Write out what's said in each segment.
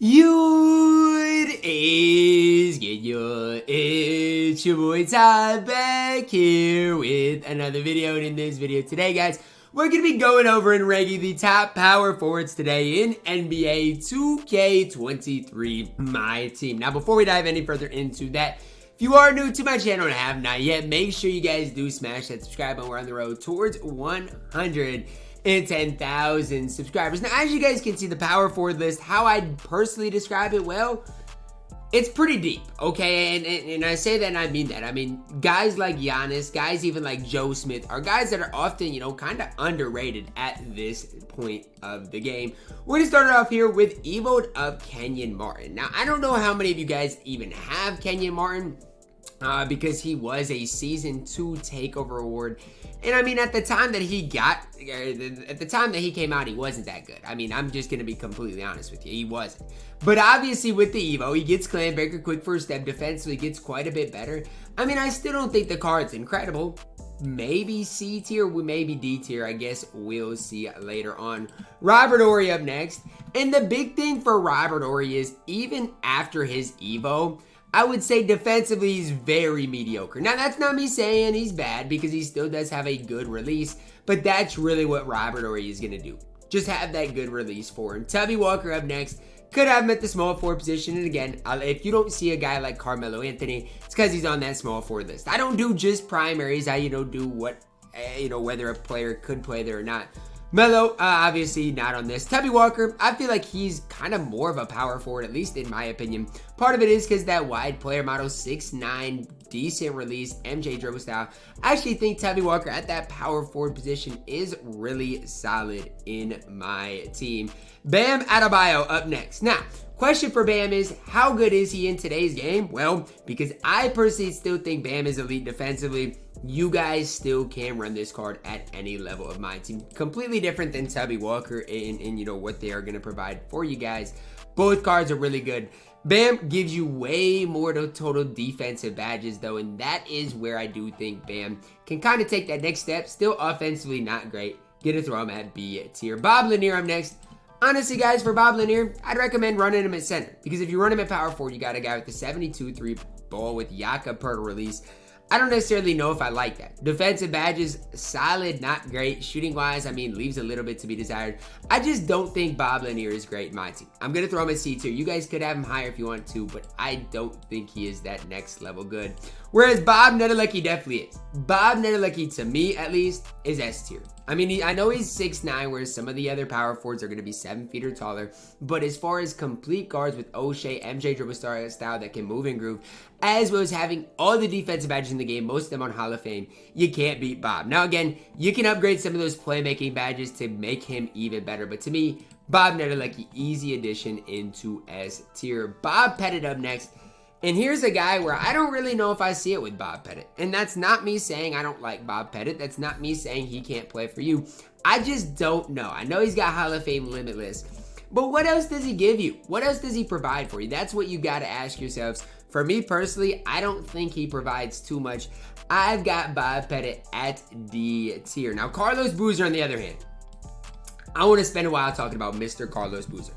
It's your boy Ty back here with another video. And in this video today, guys, we're going to be going over and ranking the top power forwards today in NBA 2K23 MyTEAM. Now, before we dive any further into that, if you are new to my channel and have not yet, make sure you guys do smash that subscribe button. We're on the road towards 110,000 subscribers. Now, as you guys can see, the power forward list, how I personally describe it, well, it's pretty deep, okay? And I say that and I mean that. I mean, guys like Giannis, guys even like Joe Smith are guys that are often, kind of underrated at this point of the game. We're going to start off here with Evoed of Kenyon Martin. Now, I don't know how many of you guys even have Kenyon Martin, because he was a Season 2 Takeover award. And I mean, at the time that he came out, he wasn't that good. I mean, I'm just going to be completely honest with you. He wasn't. But obviously with the Evo, he gets Clan Breaker, quick first step, defensively gets quite a bit better. I mean, I still don't think the card's incredible. Maybe C tier, maybe D tier. I guess we'll see later on. Robert Horry up next. And the big thing for Robert Horry is even after his Evo, I would say defensively he's very mediocre. Now, that's not me saying he's bad because he still does have a good release, but that's really what Robert Horry is going to do. Just have that good release for him. Tubby Walker up next. Could have him at the small forward position. And again, if you don't see a guy like Carmelo Anthony, it's because he's on that small forward list. I don't do just primaries. I, do what, whether a player could play there or not. Melo, obviously not on this. Tubby Walker, I feel like he's kind of more of a power forward, at least in my opinion. Part of it is because that wide player model, 6'9", decent release, MJ dribble style. I actually think Tubby Walker at that power forward position is really solid in my team. Bam Adebayo up next. Now, question for Bam is, how good is he in today's game? Well, because I personally still think Bam is elite defensively, you guys still can run this card at any level of my team. Completely different than Tubby Walker in what they are going to provide for you guys. Both cards are really good. Bam gives you way more total defensive badges though, and that is where I do think Bam can kind of take that next step. Still offensively not great. Get a throw him at B tier. Bob Lanier up next. Honestly, guys, for Bob Lanier, I'd recommend running him at center. Because if you run him at power forward, you got a guy with the 72-3 ball with Yaka per release. I don't necessarily know if I like that. Defensive badges, solid, not great. Shooting-wise, I mean, leaves a little bit to be desired. I just don't think Bob Lanier is great in my team. I'm going to throw him at C tier. You guys could have him higher if you want to, but I don't think he is that next level good. Whereas Bob Nedelecki definitely is. Bob Nedelecki, to me at least, is S tier. I mean, I know he's 6'9", whereas some of the other power forwards are going to be 7 feet or taller. But as far as complete guards with O'Shea, MJ dribble style that can move and groove, as well as having all the defensive badges in the game, most of them on Hall of Fame, you can't beat Bob. Now, again, you can upgrade some of those playmaking badges to make him even better. But to me, Bob Nedelecki, easy addition into S tier. Bob Pettit up next. And here's a guy where I don't really know if I see it with Bob Pettit. And that's not me saying I don't like Bob Pettit. That's not me saying he can't play for you. I just don't know. I know he's got Hall of Fame limitless. But what else does he give you? What else does he provide for you? That's what you got to ask yourselves. For me personally, I don't think he provides too much. I've got Bob Pettit at D tier. Now, Carlos Boozer on the other hand. I want to spend a while talking about Mr. Carlos Boozer.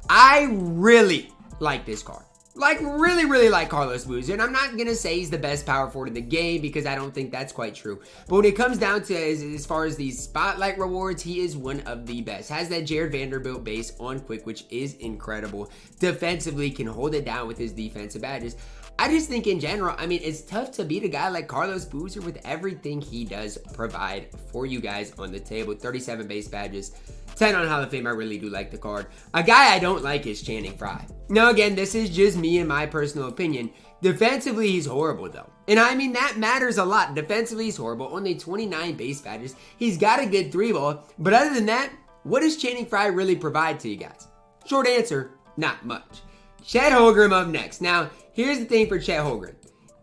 I really like this card. Really like Carlos Boozer. And I'm not going to say he's the best power forward in the game because I don't think that's quite true. But when it comes down to as far as these spotlight rewards, he is one of the best. Has that Jared Vanderbilt base on quick, which is incredible. Defensively, can hold it down with his defensive badges. I just think in general, I mean, it's tough to beat a guy like Carlos Boozer with everything he does provide for you guys on the table. 37 base badges. 10 on Hall of Fame, I really do like the card. A guy I don't like is Channing Frye. Now again, this is just me and my personal opinion. Defensively, he's horrible though. And I mean, that matters a lot. Defensively, he's horrible. Only 29 base badges. He's got a good 3-ball. But other than that, what does Channing Frye really provide to you guys? Short answer, not much. Chet Holmgren up next. Now, here's the thing for Chet Holmgren.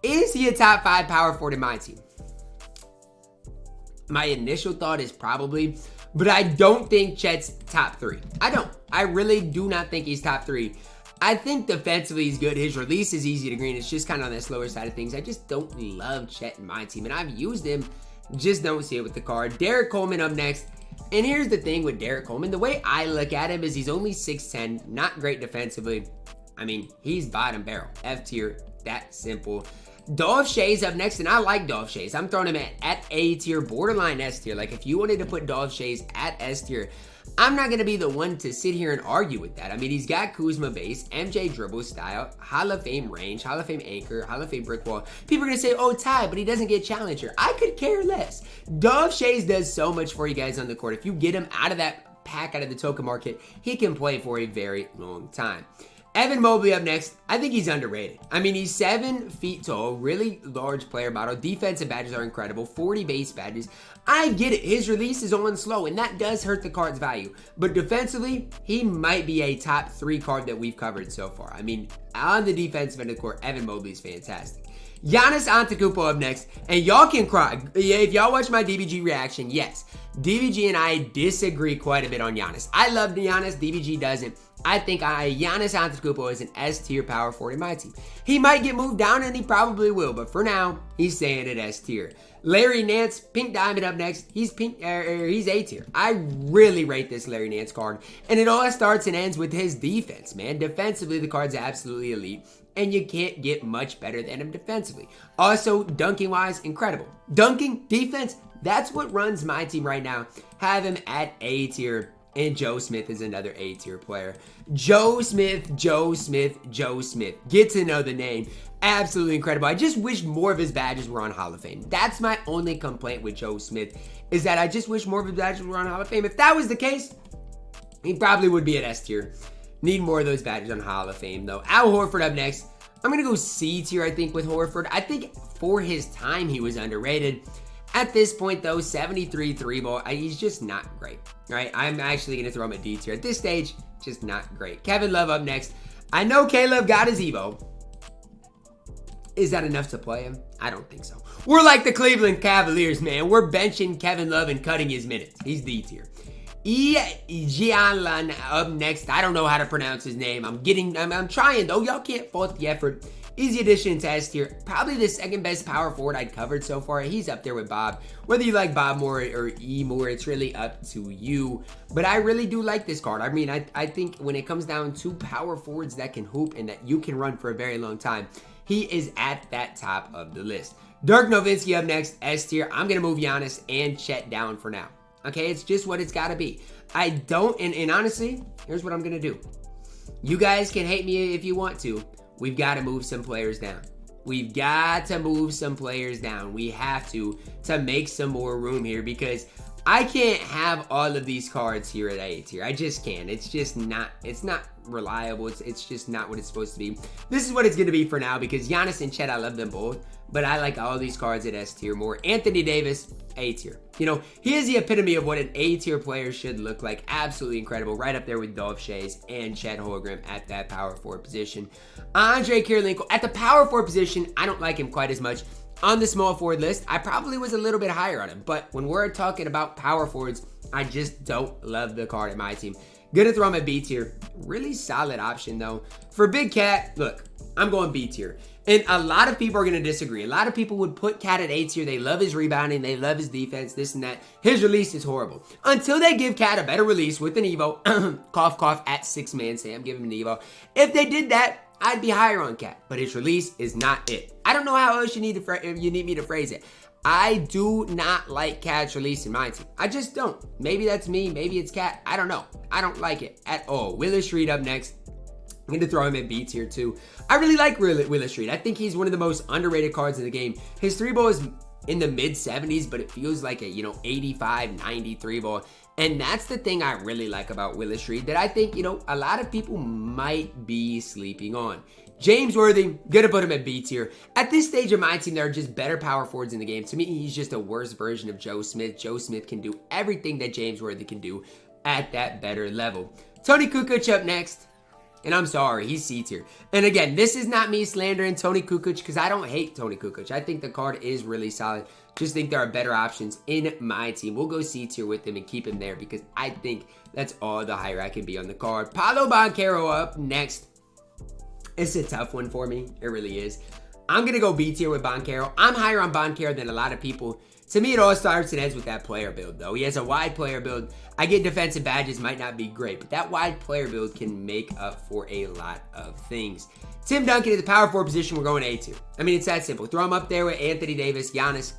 Is he a top 5 power forward in my team? My initial thought is probably, but I don't think Chet's top 3. I don't. I really do not think he's top 3. I think defensively he's good. His release is easy to green. It's just kind of on the slower side of things. I just don't love Chet in my team, and I've used him. Just don't see it with the card. Derek Coleman up next. And here's the thing with Derek Coleman. The way I look at him is he's only 6'10", not great defensively. I mean, he's bottom barrel, F tier, that simple. Dolph Schayes up next, and I like Dolph Schayes. I'm throwing him at A tier, borderline S tier. Like, if you wanted to put Dolph Schayes at S tier, I'm not going to be the one to sit here and argue with that. I mean, he's got Kuzma base, MJ dribble style, Hall of Fame range, Hall of Fame anchor, Hall of Fame brick wall. People are going to say, oh, Ty, but he doesn't get challenger. I could care less. Dolph Schayes does so much for you guys on the court. If you get him out of that pack, out of the token market, he can play for a very long time. Evan Mobley up next. I think he's underrated. I mean, he's 7 feet tall, really large player model. Defensive badges are incredible, 40 base badges. I get it. His release is on slow, and that does hurt the card's value. But defensively, he might be a top 3 card that we've covered so far. I mean, on the defensive end of the court, Evan Mobley is fantastic. Giannis Antetokounmpo up next, and y'all can cry. If y'all watch my DBG reaction, yes, DBG and I disagree quite a bit on Giannis. I love Giannis, DBG doesn't. I think Giannis Antetokounmpo is an S tier power forward in my team. He might get moved down, and he probably will, but for now, he's staying at S tier. Larry Nance, Pink Diamond up next. He's A tier. I really rate this Larry Nance card, and it all starts and ends with his defense, man. Defensively, the card's absolutely elite, and you can't get much better than him defensively. Also, dunking-wise, incredible. Dunking, defense, that's what runs my team right now. Have him at A tier. And Joe Smith is another A tier player. Joe Smith. Get to know the name. Absolutely incredible. I just wish more of his badges were on Hall of Fame. That's my only complaint with Joe Smith, is that I just wish more of his badges were on Hall of Fame. If that was the case, he probably would be at S tier. Need more of those badges on Hall of Fame, though. Al Horford up next. I'm going to go C tier, I think, with Horford. I think for his time, he was underrated. At this point, though, 73 3-ball, he's just not great, right? I'm actually going to throw him a D tier. At this stage, just not great. Kevin Love up next. I know K-Love got his Evo. Is that enough to play him? I don't think so. We're like the Cleveland Cavaliers, man. We're benching Kevin Love and cutting his minutes. He's D tier. Jianlan up next. I don't know how to pronounce his name. I'm trying, though. Y'all can't fault the effort. Easy addition to S tier. Probably the second best power forward I'd covered so far. He's up there with Bob. Whether you like Bob more or E more, it's really up to you. But I really do like this card. I mean, I think when it comes down to power forwards that can hoop and that you can run for a very long time, he is at that top of the list. Dirk Nowitzki up next, S tier. I'm going to move Giannis and Chet down for now. Okay, it's just what it's got to be. I don't, and honestly, here's what I'm going to do. You guys can hate me if you want to. We've got to move some players down. We've got to move some players down. We have to make some more room here, because I can't have all of these cards here at A tier. I just can't. It's just not, it's not reliable. It's just not what it's supposed to be. This is what it's going to be for now, because Giannis and Chet, I love them both, but I like all these cards at S tier more. Anthony Davis, A tier. You know, he is the epitome of what an A tier player should look like. Absolutely incredible. Right up there with Dolph Schayes and Chet Holmgren at that power forward position. Andre Kirilenko at the power forward position, I don't like him quite as much. On the small forward list, I probably was a little bit higher on him, but when we're talking about power forwards, I just don't love the card in my team. Gonna throw him at B tier. Really solid option, though. For Big Cat, look, I'm going B tier. And a lot of people are going to disagree. A lot of people would put Cat at A tier. They love his rebounding. They love his defense, this and that. His release is horrible. Until they give Cat a better release with an Evo, cough, cough, at 6-man Sam, give him an Evo. If they did that, I'd be higher on Cat. But his release is not it. I don't know how else you need me to phrase it. I do not like Cat's release in my team. I just don't. Maybe that's me. Maybe it's Cat. I don't know. I don't like it at all. Willis Reed up next. I'm going to throw him at B tier too. I really like Willis Reed. I think he's one of the most underrated cards in the game. His 3-ball is in the mid 70s, but it feels like a, 85, 93 ball. And that's the thing I really like about Willis Reed that I think, a lot of people might be sleeping on. James Worthy, gonna put him at B tier. At this stage of my team, there are just better power forwards in the game. To me, he's just a worse version of Joe Smith. Joe Smith can do everything that James Worthy can do at that better level. Tony Kukoc up next. And I'm sorry, he's C tier. And again, this is not me slandering Tony Kukoc, because I don't hate Tony Kukoc. I think the card is really solid. Just think there are better options in my team. We'll go C tier with him and keep him there, because I think that's all the higher I can be on the card. Paolo Banchero up next. It's a tough one for me. It really is. I'm going to go B tier with Banchero. I'm higher on Banchero than a lot of people. To me, it all starts and ends with that player build, though. He has a wide player build. I get defensive badges might not be great, but that wide player build can make up for a lot of things. Tim Duncan at the power forward position, we're going A2. I mean, it's that simple. Throw him up there with Anthony Davis, Giannis.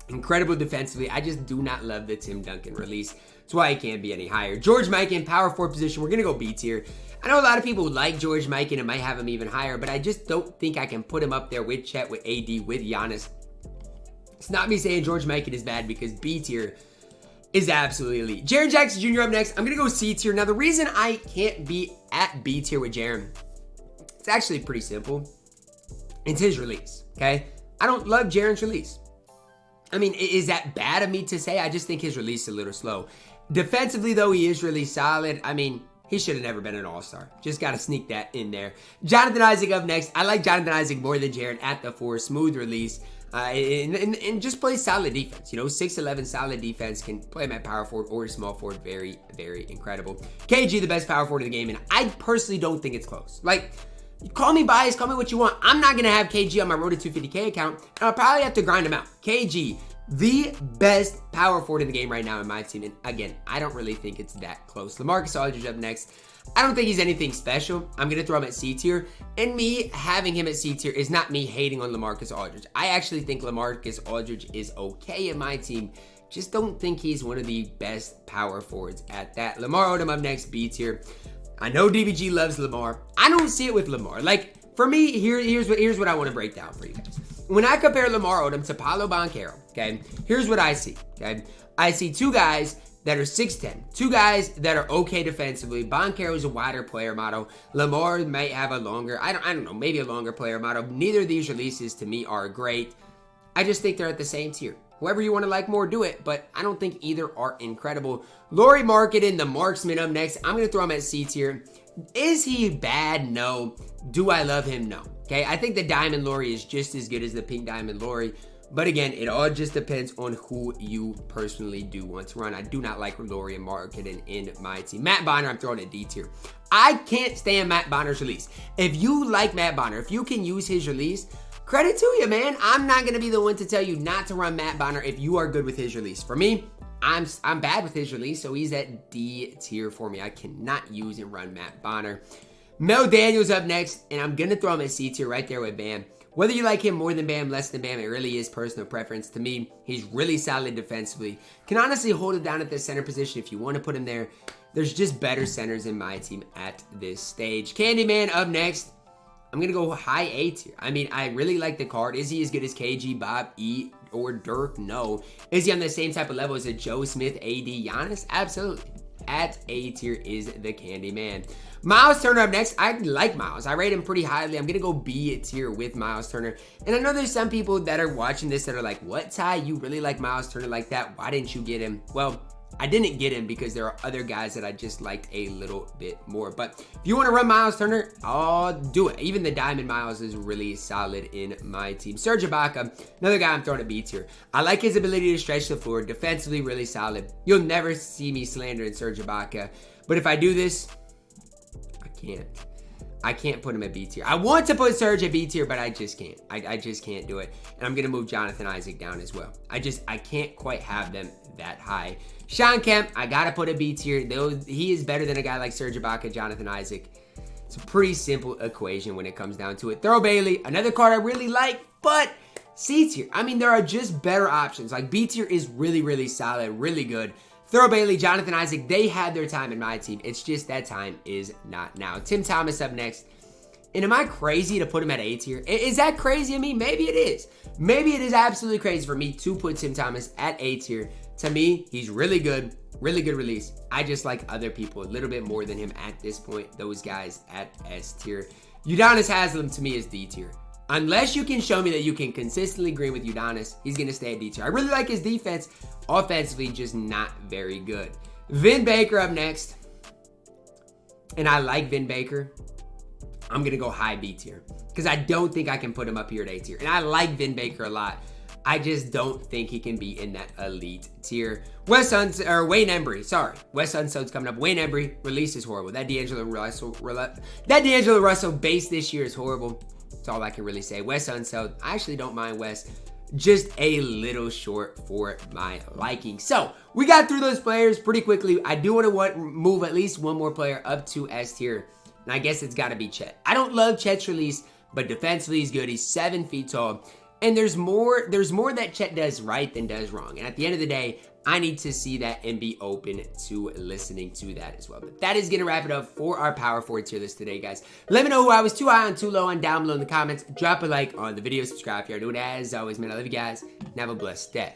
Incredible defensively. I just do not love the Tim Duncan release. That's why he can't be any higher. George Mikan, power forward position, we're going to go B tier. I know a lot of people like George Mikan and might have him even higher, but I just don't think I can put him up there with Chet, with AD, with Giannis. It's not me saying George Mikan is bad, because B tier is absolutely elite. Jaren Jackson Jr. up next. I'm going to go C tier. Now, the reason I can't be at B tier with Jaren, it's actually pretty simple. It's his release, okay? I don't love Jaren's release. I mean, is that bad of me to say? I just think his release is a little slow. Defensively, though, he is really solid. I mean, he should have never been an all-star. Just got to sneak that in there. Jonathan Isaac up next. I like Jonathan Isaac more than Jaren at the 4. Smooth release. And just plays solid defense. You know, 6'11", solid defense. Can play him at power forward or small forward. Very, very incredible. KG, the best power forward in the game. And I personally don't think it's close. Like, call me biased, call me what you want. I'm not going to have KG on my Road to 250K account, and I'll probably have to grind him out. KG, the best power forward in the game right now in my team. And again, I don't really think it's that close. LaMarcus Aldridge up next. I don't think he's anything special. I'm going to throw him at C tier. And me having him at C tier is not me hating on LaMarcus Aldridge. I actually think LaMarcus Aldridge is okay in my team. Just don't think he's one of the best power forwards at that. Lamar Odom up next, B tier. I know DBG loves Lamar. I don't see it with Lamar. Like, for me, here's what I want to break down for you guys. When I compare Lamar Odom to Paolo Banchero, okay, here's what I see, okay? I see two guys that are 6'10", two guys that are okay defensively. Banchero is a wider player model. Lamar might have a longer, I don't know, maybe a longer player model. Neither of these releases to me are great. I just think they're at the same tier. Whoever you want to like more, do it, but I don't think either are incredible. Lauri Markkanen, the marksman up next. I'm going to throw him at C tier. Is he bad? No. Do I love him? No. Okay, I think the Diamond Lauri is just as good as the Pink Diamond Lauri. But again, it all just depends on who you personally do want to run. I do not like Lauri and Markkanen in my team. Matt Bonner, I'm throwing at D tier. I can't stand Matt Bonner's release. If you like Matt Bonner, if you can use his release, credit to you, man. I'm not going to be the one to tell you not to run Matt Bonner if you are good with his release. For me, I'm bad with his release, so he's at D tier for me. I cannot use and run Matt Bonner. Mel Daniels up next, and I'm going to throw him at C tier right there with Bam. Whether you like him more than Bam, less than Bam, it really is personal preference. To me, he's really solid defensively. Can honestly hold it down at the center position if you want to put him there. There's just better centers in my team at this stage. Candyman up next. I'm going to go high A tier. I mean, I really like the card. Is he as good as KG, Bob, E, or Dirk? No. Is he on the same type of level as a Joe Smith, AD, Giannis? Absolutely. At A tier is the Candyman. Miles Turner up next. I like Miles. I rate him pretty highly. I'm going to go B tier with Miles Turner. And I know there's some people that are watching this that are like, what, Ty? You really like Miles Turner like that? Why didn't you get him? Well, I didn't get him because there are other guys that I just liked a little bit more. But if you want to run Miles Turner, I'll do it. Even the Diamond Miles is really solid in my team. Serge Ibaka, another guy I'm throwing at B tier. I like his ability to stretch the floor. Defensively, really solid. You'll never see me slandering Serge Ibaka. But if I do this, I can't put him at B tier. I want to put Serge at B tier, but I just can't. I just can't do it. And I'm going to move Jonathan Isaac down as well. I can't quite have them that high. Sean Kemp, I got to put a B tier. He is better than a guy like Serge Ibaka, Jonathan Isaac. It's a pretty simple equation when it comes down to it. Thurl Bailey, another card I really like, but C tier. I mean, there are just better options. Like B tier is really, really solid, really good. Thurl Bailey, Jonathan Isaac, they had their time in my team. It's just that time is not now. Tim Thomas up next. And am I crazy to put him at A tier? Is that crazy of me? Maybe it is. Maybe it is absolutely crazy for me to put Tim Thomas at A tier. To me, he's really good release. I just like other people a little bit more than him at this point. Those guys at S tier. Udonis Haslem to me is D tier. Unless you can show me that you can consistently green with Udonis, he's going to stay at D tier. I really like his defense. Offensively, just not very good. Vin Baker up next. And I like Vin Baker. I'm going to go high B tier. Because I don't think I can put him up here at A tier. And I like Vin Baker a lot. I just don't think he can be in that elite tier. Wayne Embry, sorry. Wes Unsod's coming up. Wayne Embry, release is horrible. That D'Angelo Russell base this year is horrible. That's all I can really say. Wes Unseld, I actually don't mind Wes. just a little short for my liking. So we got through those players pretty quickly. I do want to move at least one more player up to S tier, and I guess it's got to be Chet. I don't love Chet's release, but defensively he's good. He's 7 feet tall, and there's more that Chet does right than does wrong. And at the end of the day, I need to see that and be open to listening to that as well. But that is going to wrap it up for our power forward tier list today, guys. Let me know who I was too high on, too low on down below in the comments. Drop a like on the video, subscribe if you're doing it. As always, man, I love you guys, and have a blessed day.